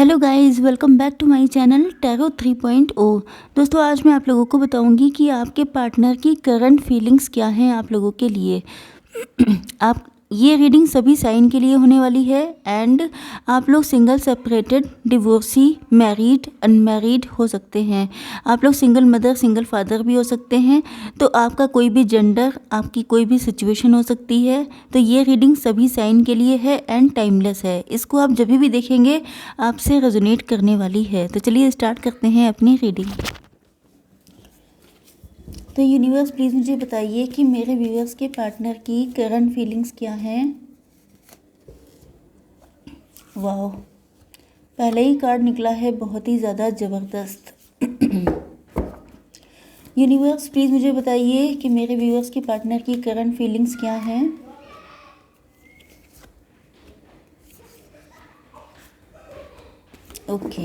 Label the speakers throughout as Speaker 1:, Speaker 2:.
Speaker 1: Hello guys, welcome back to my channel tarot 3.0। दोस्तों, आज मैं आप लोगों को बताऊंगी कि आपके पार्टनर की करंट फीलिंग्स क्या हैं आप लोगों के लिए। आप ये रीडिंग सभी साइन के लिए होने वाली है एंड आप लोग single, separated, divorcee, married, unmarried हो सकते हैं। आप लोग सिंगल मदर, सिंगल फादर भी हो सकते हैं। तो आपका कोई भी जेंडर, आपकी कोई भी सिचुएशन हो सकती है। तो ये रीडिंग सभी साइन के लिए है एंड टाइमलेस है। इसको आप जब भी देखेंगे आपसे रेजोनेट करने वाली है। तो चलिए स्टार्ट करते हैं अपनी रीडिंग। तो यूनिवर्स प्लीज़ मुझे बताइए कि मेरे व्यूअर्स के पार्टनर की करंट फीलिंग्स क्या हैं। वाह, पहले ही कार्ड निकला है बहुत ही ज़्यादा ज़बरदस्त। यूनिवर्स प्लीज़ मुझे बताइए कि मेरे व्यूअर्स के पार्टनर की करंट फीलिंग्स क्या हैं। ओके,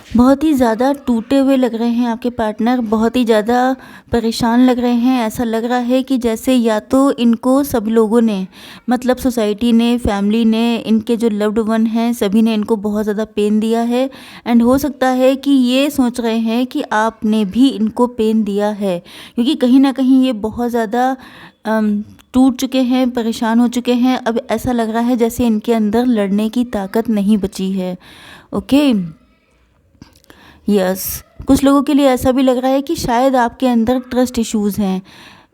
Speaker 1: बहुत ही ज़्यादा टूटे हुए लग रहे हैं आपके पार्टनर, बहुत ही ज़्यादा परेशान लग रहे हैं। ऐसा लग रहा है कि जैसे या तो इनको सब लोगों ने, मतलब सोसाइटी ने, फैमिली ने, इनके जो लव्ड वन हैं सभी ने इनको बहुत ज़्यादा पेन दिया है। एंड हो सकता है कि ये सोच रहे हैं कि आपने भी इनको पेन दिया है, क्योंकि कहीं ना कहीं ये बहुत ज़्यादा टूट चुके हैं, परेशान हो चुके हैं। अब ऐसा लग रहा है जैसे इनके अंदर लड़ने की ताकत नहीं बची है। ओके, यस, कुछ लोगों के लिए ऐसा भी लग रहा है कि शायद आपके अंदर ट्रस्ट इश्यूज़ हैं।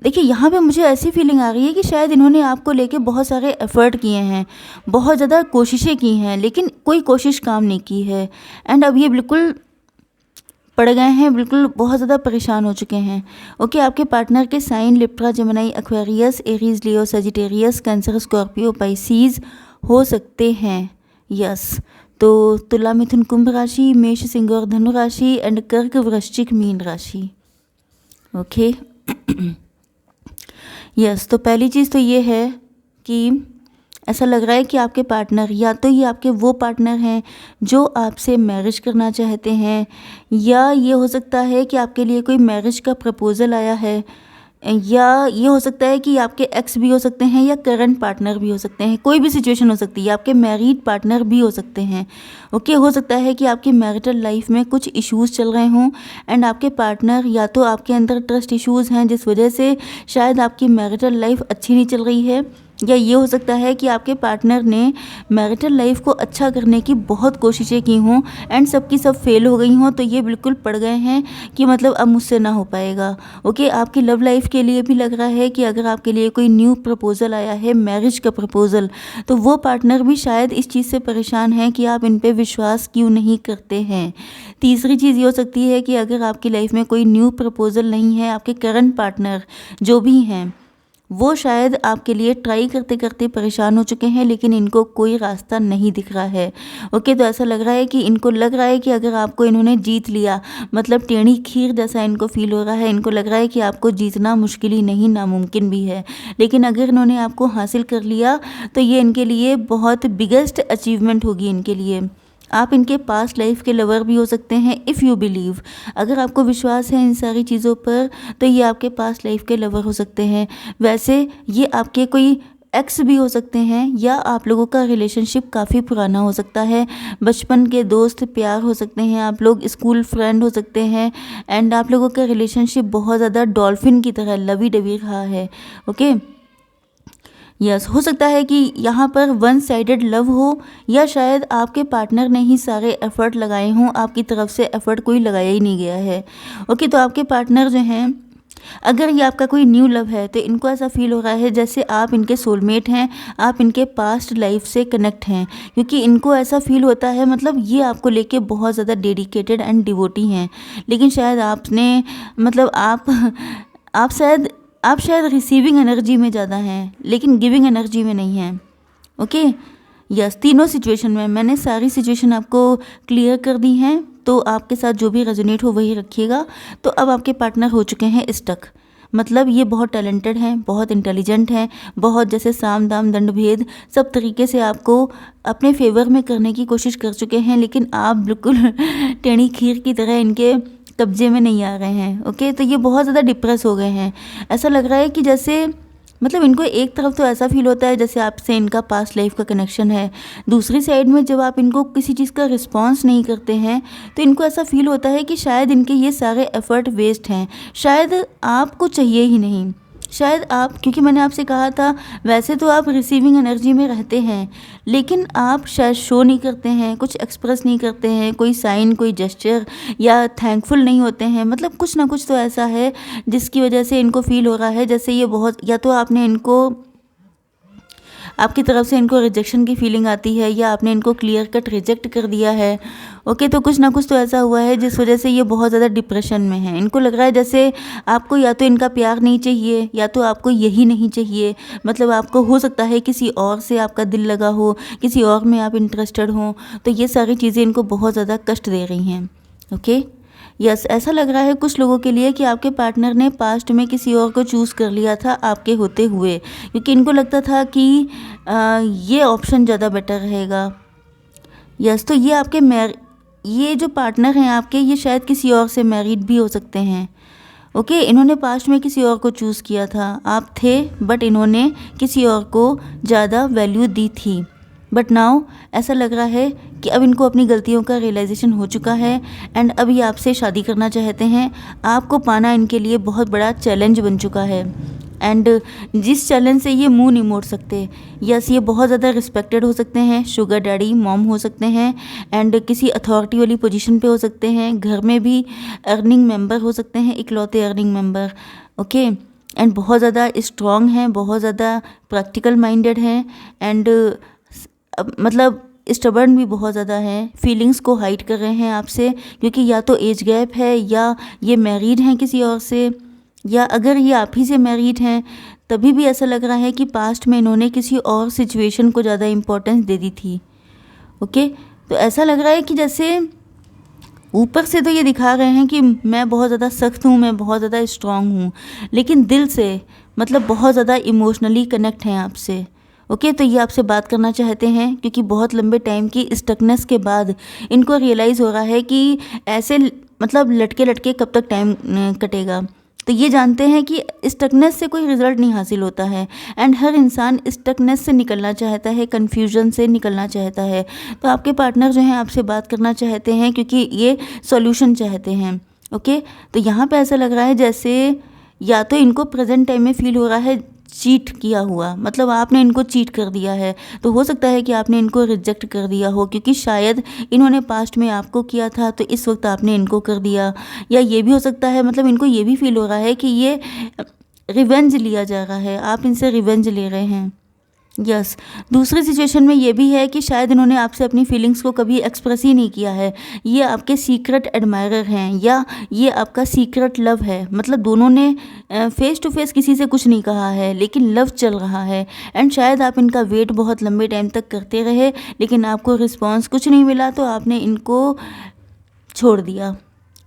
Speaker 1: देखिए, यहाँ पे मुझे ऐसी फीलिंग आ रही है कि शायद इन्होंने आपको लेके बहुत सारे एफ़र्ट किए हैं, बहुत ज़्यादा कोशिशें की हैं, लेकिन कोई कोशिश काम नहीं की है। एंड अब ये बिल्कुल पड़ गए हैं, बिल्कुल बहुत ज़्यादा परेशान हो चुके हैं। ओके, आपके पार्टनर के sign Libra, Gemini, Aquarius, Aries, Leo, Sagittarius, Cancer, Scorpio, Pisces हो सकते हैं। यस, तो तुला, मिथुन, कुंभ राशि, मेष, सिंह और धनु राशि एंड कर्क, वृश्चिक, मीन राशि। ओके, यस, तो पहली चीज़ तो ये है कि ऐसा लग रहा है कि आपके पार्टनर, या तो ये आपके वो पार्टनर हैं जो आपसे मैरिज करना चाहते हैं, या ये हो सकता है कि आपके लिए कोई मैरिज का प्रपोज़ल आया है, या ये हो सकता है कि आपके एक्स भी हो सकते हैं या करंट पार्टनर भी हो सकते हैं। कोई भी सिचुएशन हो सकती है, आपके मैरिड पार्टनर भी हो सकते हैं। ओके, हो सकता है कि आपकी मैरिटल लाइफ में कुछ इश्यूज़ चल रहे हों एंड आपके पार्टनर, या तो आपके अंदर ट्रस्ट इश्यूज़ हैं जिस वजह से शायद आपकी मैरिटल लाइफ अच्छी नहीं चल रही है, या ये हो सकता है कि आपके पार्टनर ने मैरिटल लाइफ को अच्छा करने की बहुत कोशिशें की हों एंड सबकी सब फेल हो गई हों। तो ये बिल्कुल पड़ गए हैं कि मतलब अब मुझसे ना हो पाएगा। ओके, आपकी लव लाइफ के लिए भी लग रहा है कि अगर आपके लिए कोई न्यू प्रपोज़ल आया है, मैरिज का प्रपोज़ल, तो वो पार्टनर भी शायद इस चीज़ से परेशान है कि आप इन पे विश्वास क्यों नहीं करते हैं। तीसरी चीज़ ये हो सकती है कि अगर आपकी लाइफ में कोई न्यू प्रपोज़ल नहीं है, आपके करंट पार्टनर जो भी हैं वो शायद आपके लिए ट्राई करते करते परेशान हो चुके हैं, लेकिन इनको कोई रास्ता नहीं दिख रहा है। ओके, तो ऐसा लग रहा है कि इनको लग रहा है कि अगर आपको इन्होंने जीत लिया, मतलब टेढ़ी खीर जैसा इनको फील हो रहा है। इनको लग रहा है कि आपको जीतना मुश्किल ही नहीं, नामुमकिन भी है। लेकिन अगर इन्होंने आपको हासिल कर लिया तो ये इनके लिए बहुत बिगेस्ट अचीवमेंट होगी इनके लिए। आप इनके पास्ट लाइफ के लवर भी हो सकते हैं, इफ़ यू बिलीव। अगर आपको विश्वास है इन सारी चीज़ों पर तो ये आपके पास्ट लाइफ के लवर हो सकते हैं। वैसे ये आपके कोई एक्स भी हो सकते हैं, या आप लोगों का रिलेशनशिप काफ़ी पुराना हो सकता है। बचपन के दोस्त प्यार हो सकते हैं, आप लोग स्कूल फ्रेंड हो सकते हैं एंड आप लोगों का रिलेशनशिप बहुत ज़्यादा डॉल्फिन की तरह लवी डवी रहा है। ओके, यस, हो सकता है कि यहाँ पर वन साइडेड लव हो, या शायद आपके पार्टनर ने ही सारे एफ़र्ट लगाए हों, आपकी तरफ से एफ़र्ट कोई लगाया ही नहीं गया है। ओके, तो आपके पार्टनर जो हैं, अगर ये आपका कोई न्यू लव है तो इनको ऐसा फील हो रहा है जैसे आप इनके सोलमेट हैं, आप इनके पास्ट लाइफ से कनेक्ट हैं, क्योंकि इनको ऐसा फील होता है, मतलब ये आपको लेके बहुत ज़्यादा डेडिकेटेड एंड डिवोटी हैं। लेकिन शायद आपने, मतलब आप शायद रिसीविंग एनर्जी में ज़्यादा हैं लेकिन गिविंग एनर्जी में नहीं हैं। ओके, यस, तीनों सिचुएशन में मैंने सारी सिचुएशन आपको क्लियर कर दी हैं, तो आपके साथ जो भी रेजोनेट हो वही रखिएगा। तो अब आपके पार्टनर हो चुके हैं स्टक, मतलब ये बहुत टैलेंटेड हैं, बहुत इंटेलिजेंट हैं, बहुत जैसे साम दाम दंड भेद सब तरीके से आपको अपने फेवर में करने की कोशिश कर चुके हैं, लेकिन आप बिल्कुल टेढ़ी खीर की तरह इनके कब्जे में नहीं आ रहे हैं। ओके, तो ये बहुत ज़्यादा डिप्रेस हो गए हैं। ऐसा लग रहा है कि जैसे मतलब इनको एक तरफ तो ऐसा फील होता है जैसे आपसे इनका पास्ट लाइफ का कनेक्शन है, दूसरी साइड में जब आप इनको किसी चीज़ का रिस्पॉन्स नहीं करते हैं तो इनको ऐसा फील होता है कि शायद इनके ये सारे एफ़र्ट वेस्ट हैं, शायद आपको चाहिए ही नहीं, शायद आप, क्योंकि मैंने आपसे कहा था वैसे तो आप रिसीविंग एनर्जी में रहते हैं लेकिन आप शायद शो नहीं करते हैं, कुछ एक्सप्रेस नहीं करते हैं, कोई साइन, कोई जेस्चर, या थैंकफुल नहीं होते हैं। मतलब कुछ ना कुछ तो ऐसा है जिसकी वजह से इनको फील हो रहा है जैसे ये बहुत, या तो आपने इनको, आपकी तरफ से इनको रिजेक्शन की फीलिंग आती है या आपने इनको क्लियर कट रिजेक्ट कर दिया है। ओके, तो कुछ ना कुछ तो ऐसा हुआ है जिस वजह से ये बहुत ज़्यादा डिप्रेशन में है। इनको लग रहा है जैसे आपको या तो इनका प्यार नहीं चाहिए या तो आपको यही नहीं चाहिए। मतलब आपको हो सकता है किसी और से आपका दिल लगा हो, किसी और में आप इंटरेस्टेड हो, तो ये सारी चीज़ें इनको बहुत ज़्यादा कष्ट दे रही हैं। ओके, यस, ऐसा लग रहा है कुछ लोगों के लिए कि आपके पार्टनर ने पास्ट में किसी और को चूज़ कर लिया था आपके होते हुए, क्योंकि इनको लगता था कि ये ऑप्शन ज़्यादा बेटर रहेगा। यस, तो ये आपके ये जो पार्टनर हैं आपके, ये शायद किसी और से मैरिड भी हो सकते हैं। ओके, इन्होंने पास्ट में किसी और को चूज़ किया था, आप थे बट इन्होंने किसी और को ज़्यादा वैल्यू दी थी। बट नाउ ऐसा लग रहा है कि अब इनको अपनी गलतियों का रियलाइजेशन हो चुका है एंड अब ये आपसे शादी करना चाहते हैं। आपको पाना इनके लिए बहुत बड़ा चैलेंज बन चुका है एंड जिस चैलेंज से ये मुंह नहीं मोड़ सकते। यस, ये बहुत ज़्यादा रिस्पेक्टेड हो सकते हैं, शुगर डैडी मॉम हो सकते हैं एंड किसी अथॉरिटी वाली पोजीशन पे हो सकते हैं, घर में भी अर्निंग मेंबर हो सकते हैं, इकलौते अर्निंग मेंबर। ओके, एंड बहुत ज़्यादा स्ट्रॉन्ग हैं, बहुत ज़्यादा प्रैक्टिकल माइंडेड हैं एंड मतलब स्टबर्न भी बहुत ज़्यादा है, फीलिंग्स को हाइड कर रहे हैं आपसे, क्योंकि या तो एज गैप है या ये मैरिड हैं किसी और से, या अगर ये आप ही से मैरिड हैं तभी भी ऐसा लग रहा है कि पास्ट में इन्होंने किसी और सिचुएशन को ज़्यादा इम्पोर्टेंस दे दी थी। ओके, तो ऐसा लग रहा है कि जैसे ऊपर से तो ये दिखा रहे हैं कि मैं बहुत ज़्यादा सख्त हूँ, मैं बहुत ज़्यादा स्ट्रांग हूँ, लेकिन दिल से मतलब बहुत ज़्यादा इमोशनली कनेक्ट हैं आपसे। ओके, तो ये आपसे बात करना चाहते हैं क्योंकि बहुत लंबे टाइम की स्टकनेस के बाद इनको रियलाइज़ हो रहा है कि ऐसे मतलब लटके लटके कब तक टाइम कटेगा। तो ये जानते हैं कि स्टकनेस से कोई रिज़ल्ट नहीं हासिल होता है एंड हर इंसान स्टकनेस से निकलना चाहता है, कन्फ्यूजन से निकलना चाहता है। तो आपके पार्टनर जो हैं आपसे बात करना चाहते हैं क्योंकि ये सॉल्यूशन चाहते हैं। ओके, तो यहाँ पे ऐसा लग रहा है जैसे या तो इनको प्रेजेंट टाइम में फील हो रहा है चीट किया हुआ, मतलब आपने इनको चीट कर दिया है। तो हो सकता है कि आपने इनको रिजेक्ट कर दिया हो क्योंकि शायद इन्होंने पास्ट में आपको किया था तो इस वक्त आपने इनको कर दिया, या ये भी हो सकता है मतलब इनको ये भी फील हो रहा है कि ये रिवेंज लिया जा रहा है, आप इनसे रिवेंज ले रहे हैं। यस, दूसरी सिचुएशन में ये भी है कि शायद इन्होंने आपसे अपनी फीलिंग्स को कभी एक्सप्रेस ही नहीं किया है, ये आपके सीक्रेट एडमायरर हैं या ये आपका सीक्रेट लव है। मतलब दोनों ने फेस टू फेस किसी से कुछ नहीं कहा है लेकिन लव चल रहा है एंड शायद आप इनका वेट बहुत लंबे टाइम तक करते रहे लेकिन आपको रिस्पॉन्स कुछ नहीं मिला तो आपने इनको छोड़ दिया।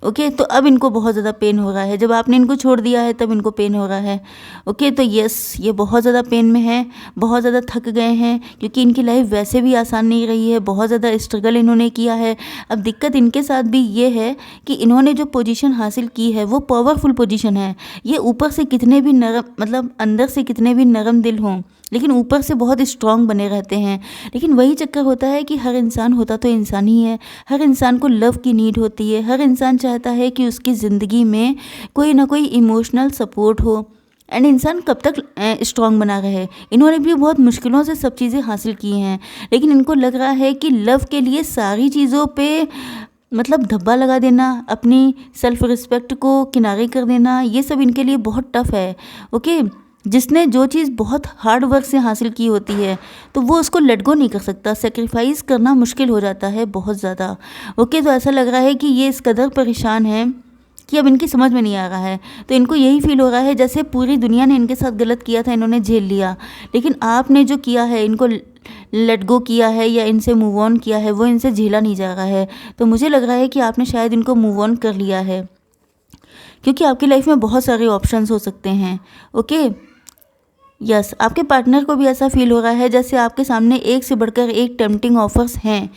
Speaker 1: ओके, तो अब इनको बहुत ज़्यादा पेन हो रहा है, जब आपने इनको छोड़ दिया है तब इनको पेन हो रहा है। ओके, तो यस, ये बहुत ज़्यादा पेन में है, बहुत ज़्यादा थक गए हैं क्योंकि इनकी लाइफ वैसे भी आसान नहीं रही है, बहुत ज़्यादा स्ट्रगल इन्होंने किया है। अब दिक्कत इनके साथ भी ये है कि इन्होंने जो पोजीशन हासिल की है वो पावरफुल पोजीशन है। ये ऊपर से कितने भी नरम, मतलब अंदर से कितने भी नरम दिल हों लेकिन ऊपर से बहुत स्ट्रांग बने रहते हैं। लेकिन वही चक्कर होता है कि हर इंसान होता तो इंसान ही है, हर इंसान को लव की नीड होती है, हर इंसान चाहता है कि उसकी ज़िंदगी में कोई ना कोई इमोशनल सपोर्ट हो एंड इंसान कब तक स्ट्रांग बना रहे। इन्होंने भी बहुत मुश्किलों से सब चीज़ें हासिल की हैं लेकिन इनको लग रहा है कि लव के लिए सारी चीज़ों पे मतलब धब्बा लगा देना, अपनी सेल्फ रिस्पेक्ट को किनारे कर देना, ये सब इनके लिए बहुत टफ है। ओके, जिसने जो चीज़ बहुत हार्ड वर्क से हासिल की होती है तो वो उसको लेट गो नहीं कर सकता, सेक्रीफाइस करना मुश्किल हो जाता है बहुत ज़्यादा। ओके, तो ऐसा लग रहा है कि ये इस कदर परेशान है कि अब इनकी समझ में नहीं आ रहा है। तो इनको यही फील हो रहा है जैसे पूरी दुनिया ने इनके साथ गलत किया था, इन्होंने झेल लिया, लेकिन आपने जो किया है, इनको लेट गो किया है या इनसे मूव ऑन किया है, वो इनसे झेला नहीं जा रहा है। तो मुझे लग रहा है कि आपने शायद इनको मूव ऑन कर लिया है क्योंकि आपकी लाइफ में बहुत सारे ऑप्शंस हो सकते हैं। ओके, यस, आपके पार्टनर को भी ऐसा फील हो रहा है जैसे आपके सामने एक से बढ़कर एक टेम्पटिंग ऑफर्स हैं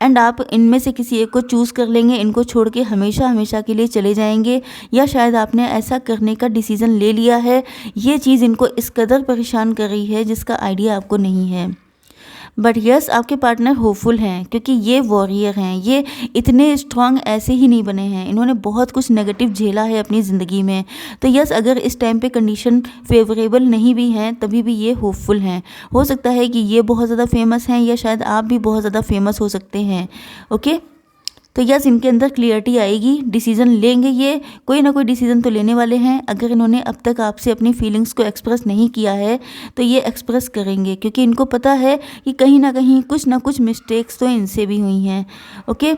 Speaker 1: एंड आप इनमें से किसी एक को चूज़ कर लेंगे, इनको छोड़ के हमेशा हमेशा के लिए चले जाएंगे, या शायद आपने ऐसा करने का डिसीज़न ले लिया है। ये चीज़ इनको इस कदर परेशान कर रही है जिसका आइडिया आपको नहीं है। बट यस, आपके पार्टनर होपफुल हैं क्योंकि ये वॉरियर हैं, ये इतने स्ट्रांग ऐसे ही नहीं बने हैं, इन्होंने बहुत कुछ नेगेटिव झेला है अपनी ज़िंदगी में। तो यस, अगर इस टाइम पे कंडीशन फेवरेबल नहीं भी हैं तभी भी ये होपफुल हैं। हो सकता है कि ये बहुत ज़्यादा फेमस हैं या शायद आप भी बहुत ज़्यादा फेमस हो सकते हैं। ओके, तो यस, इनके अंदर क्लियरिटी आएगी, डिसीज़न लेंगे, ये कोई ना कोई डिसीज़न तो लेने वाले हैं। अगर इन्होंने अब तक आपसे अपनी फीलिंग्स को एक्सप्रेस नहीं किया है तो ये एक्सप्रेस करेंगे क्योंकि इनको पता है कि कहीं ना कुछ मिस्टेक्स तो इनसे भी हुई हैं। ओके,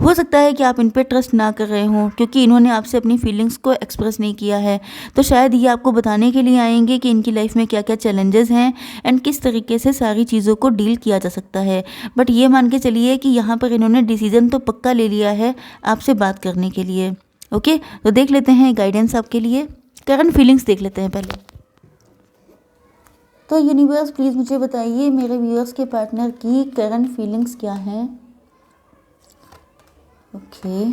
Speaker 1: हो सकता है कि आप इन पे ट्रस्ट ना कर रहे हों क्योंकि इन्होंने आपसे अपनी फीलिंग्स को एक्सप्रेस नहीं किया है, तो शायद ये आपको बताने के लिए आएंगे कि इनकी लाइफ में क्या क्या चैलेंजेस हैं एंड किस तरीके से सारी चीज़ों को डील किया जा सकता है। बट ये मान के चलिए कि यहाँ पर इन्होंने डिसीज़न तो पक्का ले लिया है आपसे बात करने के लिए। ओके, तो देख लेते हैं गाइडेंस आपके लिए, करंट फीलिंग्स देख लेते हैं पहले। तो यूनिवर्स प्लीज़ मुझे बताइए मेरे व्यूअर्स के पार्टनर की करंट फीलिंग्स क्या हैं। ओके,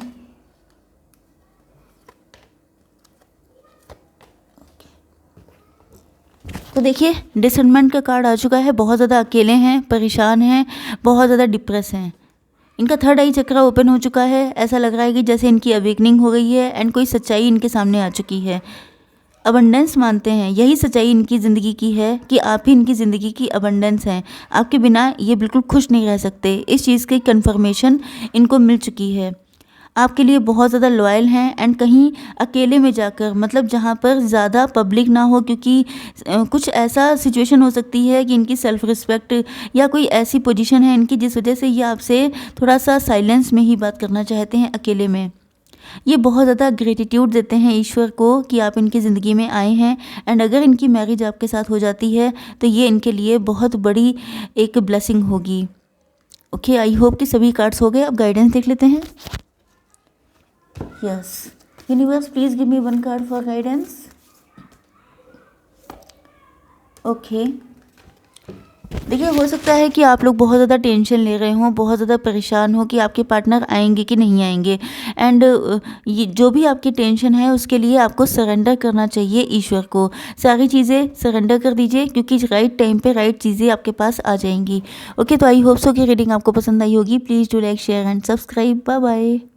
Speaker 1: तो देखिए डिसर्नमेंट का कार्ड आ चुका है। बहुत ज़्यादा अकेले हैं, परेशान हैं, बहुत ज़्यादा डिप्रेस हैं। इनका थर्ड आई चक्रा ओपन हो चुका है। ऐसा लग रहा है कि जैसे इनकी अवेकनिंग हो गई है एंड कोई सच्चाई इनके सामने आ चुकी है। अबंडेंस मानते हैं, यही सच्चाई इनकी ज़िंदगी की है कि आप ही इनकी ज़िंदगी की अबंडेंस हैं। आपके बिना ये बिल्कुल खुश नहीं रह सकते, इस चीज़ की कन्फर्मेशन इनको मिल चुकी है। आपके लिए बहुत ज़्यादा लॉयल हैं एंड कहीं अकेले में जाकर, मतलब जहाँ पर ज़्यादा पब्लिक ना हो, क्योंकि कुछ ऐसा सिचुएशन हो सकती है कि इनकी सेल्फ़ रिस्पेक्ट या कोई ऐसी पोजीशन है इनकी जिस वजह से ये आपसे थोड़ा सा साइलेंस में ही बात करना चाहते हैं, अकेले में। ये बहुत ज़्यादा ग्रेटिट्यूड देते हैं ईश्वर को कि आप इनकी ज़िंदगी में आए हैं एंड अगर इनकी मैरिज आपके साथ हो जाती है तो ये इनके लिए बहुत बड़ी एक ब्लेसिंग होगी। ओके, आई होप कि सभी कार्ड्स हो गए। अब गाइडेंस देख लेते हैं। Yes, universe please give me one card for guidance. Okay, देखिए हो सकता है कि आप लोग बहुत ज़्यादा टेंशन ले रहे हों, बहुत ज़्यादा परेशान हो कि आपके पार्टनर आएंगे कि नहीं आएंगे एंड ये जो भी आपकी टेंशन है उसके लिए आपको सरेंडर करना चाहिए ईश्वर को। सारी चीज़ें सरेंडर कर दीजिए क्योंकि राइट टाइम पे राइट चीज़ें आपके पास आ जाएंगी। ओके, तो आई होप सो कि रीडिंग आपको पसंद आई होगी। Please do like share and subscribe. Bye bye.